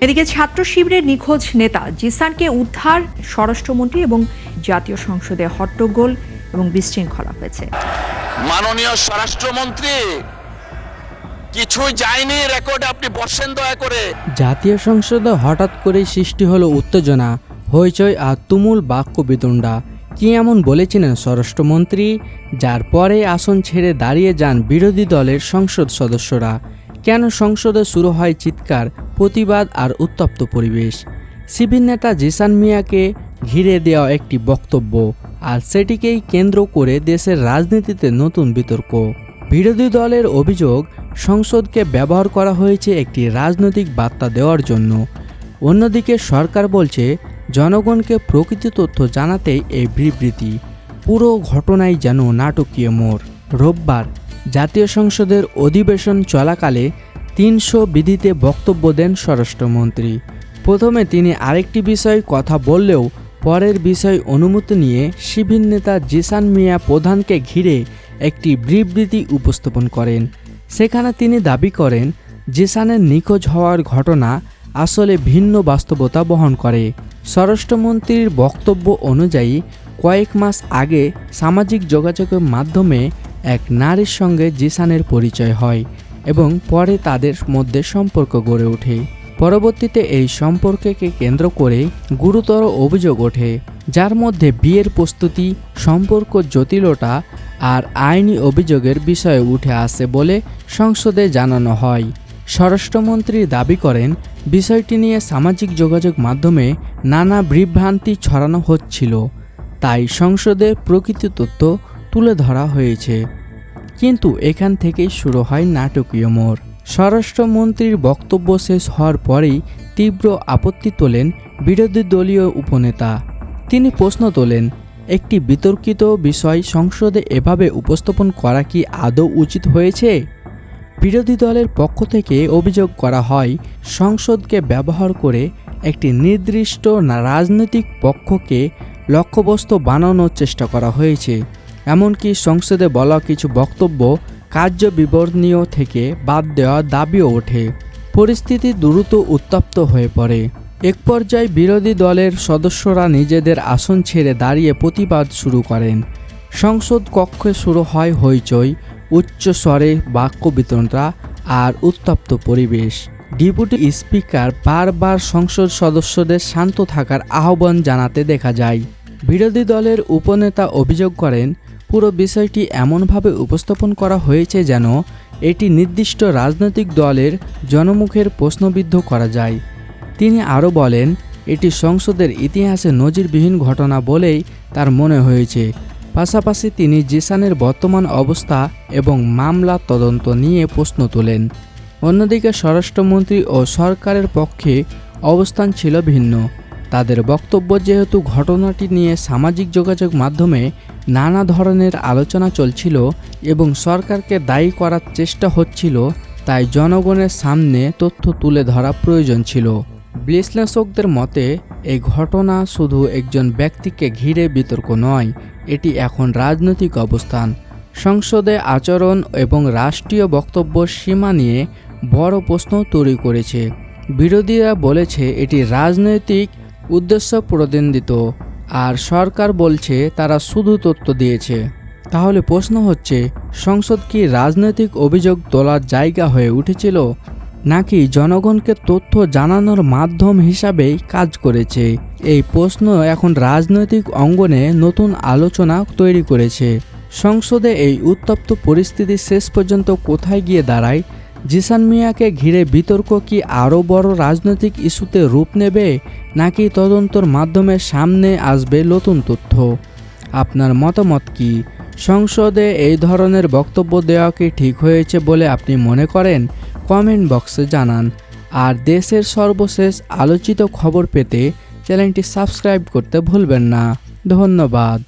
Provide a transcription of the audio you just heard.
এদিকে ছাত্র শিবিরের নিখোঁজ নেতা জিসানকে উদ্ধার স্বরাষ্ট্রমন্ত্রী এবং জাতীয় সংসদে হট্টগোল এবং বিশৃঙ্খলা হয়েছে। মাননীয় স্বরাষ্ট্রমন্ত্রী কিছুই যায়নি রেকর্ডে, আপনি বসেন দয়া করে। জাতীয় সংসদে হঠাৎ করে সৃষ্টি হলো উত্তেজনা, হইচই আর তুমুল বাক্য বিতণ্ডা। কি এমন বলেছিলেন স্বরাষ্ট্রমন্ত্রী, যার পরে আসন ছেড়ে দাঁড়িয়ে যান বিরোধী দলের সংসদ সদস্যরা? কেন সংসদে শুরু হয় চিৎকার, প্রতিবাদ আর উত্তপ্ত পরিবেশ? শিবির নেতা জিসান মিয়াকে ঘিরে দেওয়া একটি বক্তব্য, আর সেটিকেই কেন্দ্র করে দেশের রাজনীতিতে নতুন বিতর্ক। বিরোধী দলের অভিযোগ, সংসদকে ব্যবহার করা হয়েছে একটি রাজনৈতিক বার্তা দেওয়ার জন্য। অন্যদিকে সরকার বলছে জনগণকে প্রকৃত তথ্য জানাতেই এই বিবৃতি। পুরো ঘটনাই যেন নাটকীয় মোড়। রোববার জাতীয় সংসদের অধিবেশন চলাকালে 300 বিধিতে বক্তব্য দেন স্বরাষ্ট্রমন্ত্রী। প্রথমে তিনি আরেকটি বিষয়ে কথা বললেও পরের বিষয় অনুমতি নিয়ে শিবির নেতা জিসান মিয়া প্রধানকে ঘিরে একটি বিবৃতি উপস্থাপন করেন। সেখানে তিনি দাবি করেন জিসানের নিখোঁজ হওয়ার ঘটনা আসলে ভিন্ন বাস্তবতা বহন করে। স্বরাষ্ট্রমন্ত্রীর বক্তব্য অনুযায়ী কয়েক মাস আগে সামাজিক যোগাযোগের মাধ্যমে এক নারীর সঙ্গে জিসানের পরিচয় হয় এবং পরে তাদের মধ্যে সম্পর্ক গড়ে ওঠে। পরবর্তীতে এই সম্পর্ককে কেন্দ্র করে গুরুতর অভিযোগ ওঠে, যার মধ্যে বিয়ের প্রস্তুতি, সম্পর্ক জটিলতা আর আইনি অভিযোগের বিষয়ে উঠে আসে বলে সংসদে জানানো হয়। স্বরাষ্ট্রমন্ত্রী দাবি করেন বিষয়টি নিয়ে সামাজিক যোগাযোগ মাধ্যমে নানা বিভ্রান্তি ছড়ানো হচ্ছিল, তাই সংসদে প্রকৃত তথ্য তুলে ধরা হয়েছে। কিন্তু এখান থেকেই শুরু হয় নাটকীয় মোড়। স্বরাষ্ট্রমন্ত্রীর বক্তব্য শেষ হওয়ার পরেই তীব্র আপত্তি তোলেন বিরোধী দলীয় উপনেতা। তিনি প্রশ্ন তোলেন, একটি বিতর্কিত বিষয় সংসদে এভাবে উপস্থাপন করা কি আদৌ উচিত হয়েছে? বিরোধী দলের পক্ষ থেকে অভিযোগ করা হয় সংসদকে ব্যবহার করে একটি নির্দিষ্ট রাজনৈতিক পক্ষকে লক্ষ্যবস্তু বানানোর চেষ্টা করা হয়েছে। এমনকি সংসদে বলা কিছু বক্তব্য কার্য বিবরণীয় থেকে বাদ দেওয়ার দাবিও ওঠে। পরিস্থিতি দ্রুত উত্তপ্ত হয়ে পড়ে। এক পর্যায়ে বিরোধী দলের সদস্যরা নিজেদের আসন ছেড়ে দাঁড়িয়ে প্রতিবাদ শুরু করেন। সংসদ কক্ষে শুরু হয় হইচই, উচ্চ স্বরে বাক্য বিতণ্ডা আর উত্তপ্ত পরিবেশ। ডেপুটি স্পিকার বারবার সংসদ সদস্যদের শান্ত থাকার আহ্বান জানাতে দেখা যায়। বিরোধী দলের উপনেতা অভিযোগ করেন পুরো বিষয়টি এমনভাবে উপস্থাপন করা হয়েছে যেন এটি নির্দিষ্ট রাজনৈতিক দলের জনমুখের প্রশ্নবিদ্ধ করা যায়। তিনি আরও বলেন, এটি সংসদের ইতিহাসে নজিরবিহীন ঘটনা বলেই তার মনে হয়েছে। পাশাপাশি তিনি জিসানের বর্তমান অবস্থা এবং মামলা তদন্ত নিয়ে প্রশ্ন তোলেন। অন্যদিকে স্বরাষ্ট্রমন্ত্রী ও সরকারের পক্ষে অবস্থান ছিল ভিন্ন। তাদের বক্তব্য, যেহেতু ঘটনাটি নিয়ে সামাজিক যোগাযোগ মাধ্যমে নানা ধরনের আলোচনা চলছিল এবং সরকারকে দায়ী করার চেষ্টা হচ্ছিল, তাই জনগণের সামনে তথ্য তুলে ধরা প্রয়োজন ছিল। বিশ্লেষকদের মতে এই ঘটনা শুধু একজন ব্যক্তিকে ঘিরে বিতর্ক নয়, এটি এখন রাজনৈতিক অবস্থান, সংসদে আচরণ এবং রাষ্ট্রীয় বক্তব্য সীমা নিয়ে বড় প্রশ্ন তৈরি করেছে। বিরোধীরা বলেছে এটি রাজনৈতিক উদ্দেশ্য প্রণোদিত, আর সরকার বলছে তারা শুধু তথ্য দিয়েছে। তাহলে প্রশ্ন হচ্ছে, সংসদ কি রাজনৈতিক অভিযোগ তোলার জায়গা হয়ে উঠেছিল, নাকি জনগণকে তথ্য জানানোর মাধ্যম হিসাবেই কাজ করেছে? এই প্রশ্ন এখন রাজনৈতিক অঙ্গনে নতুন আলোচনা তৈরি করেছে। সংসদে এই উত্তপ্ত পরিস্থিতি শেষ পর্যন্ত কোথায় গিয়ে দাঁড়ায়? জিসান মিয়াকে ঘিরে বিতর্ক কি আরও বড় রাজনৈতিক ইস্যুতে রূপ নেবে, নাকি তদন্তের মাধ্যমে সামনে আসবে নতুন তথ্য? আপনার মতামত কি? সংসদে এই ধরনের বক্তব্য দেওয়া কি ঠিক হয়েছে বলে আপনি মনে করেন? কমেন্ট বক্সে জানান। আর দেশের সর্বশেষ আলোচিত খবর পেতে চ্যানেলটি সাবস্ক্রাইব করতে ভুলবেন না। ধন্যবাদ।